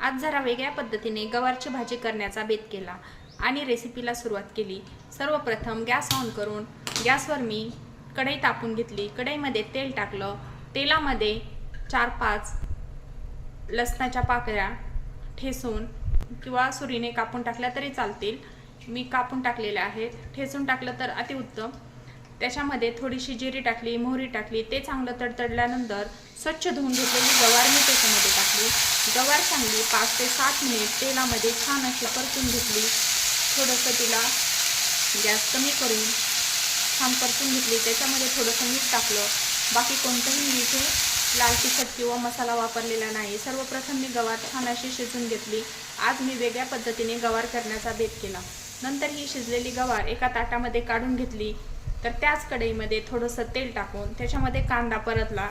आज जरा वेगळ्या पद्धतीने गवारची भाजी करण्याचा बेत केला आणि रेसिपीला सुरुवात केली। सर्वप्रथम गॅस ऑन करून गॅसवर मी कढई तापून घेतली। कढईमध्ये तेल टाकलं। तेलामध्ये 4-5 लसणाच्या पाकळ्या ठेचून किंवा सुरीने कापून टाकल्या तरी चालतील। मी कापून टाकलेल्या आहेत। ठेचून टाकलं तर अतिउत्तम। त्याच्यामध्ये थोडीशी जिरी टाकली, मोहरी टाकली। ते चांगलं तडतडल्यानंतर स्वच्छ धुवून घेतलेली गवार मी त्याच्यामध्ये टाकली। गवार चांगली 5 ते 7 मिनिट तेलामध्ये छान अशी परतून घेतली। थोडंसं तिला गॅस कमी करून छान परतून घेतली। त्याच्यामध्ये थोडंसं मीठ टाकलं। बाकी कोणतंही मी इथे लाल तिखट किंवा मसाला वापरलेला नाही। सर्वप्रथम मी गवार छान अशी शिजवून घेतली। आज मी वेगळ्या पद्धतीने गवार करण्याचा बेत केला। नंतर ही शिजलेली गवार एका ताटामध्ये काढून घेतली। तर त्याच कढईमध्ये थोडंसं तेल टाकून त्याच्यामध्ये कांदा परतला।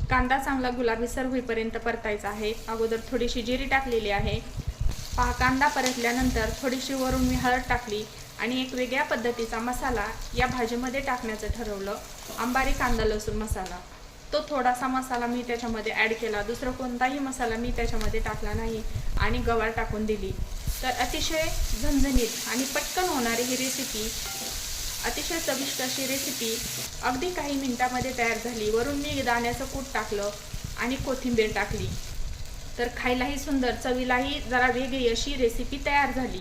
कांदा चांगला गुलाबीसर होईपर्यंत परतायचा आहे। अगोदर थोडीशी जिरी टाकलेली आहे। कांदा परतल्यानंतर थोडीशी वरून मी हळद टाकली आणि एक वेगळ्या पद्धतीचा मसाला या भाजीमध्ये टाकण्याचं ठरवलं। अंबारी कांदा लसूण मसाला, तो थोडासा मसाला मी त्याच्यामध्ये ॲड केला। दुसरा कोणताही मसाला मी त्याच्यामध्ये टाकला नाही आणि गवार टाकून दिली। तर अतिशय झणझणीत आणि पटकन होणारी ही रेसिपी, अतिशय चविष्ट अशी रेसिपी अगदी काही मिनिटांमध्ये तयार झाली। वरून मी दाण्याचं कूट टाकलं आणि कोथिंबीर टाकली। तर खायलाही सुंदर, चवीलाही जरा वेगळी अशी रेसिपी तयार झाली।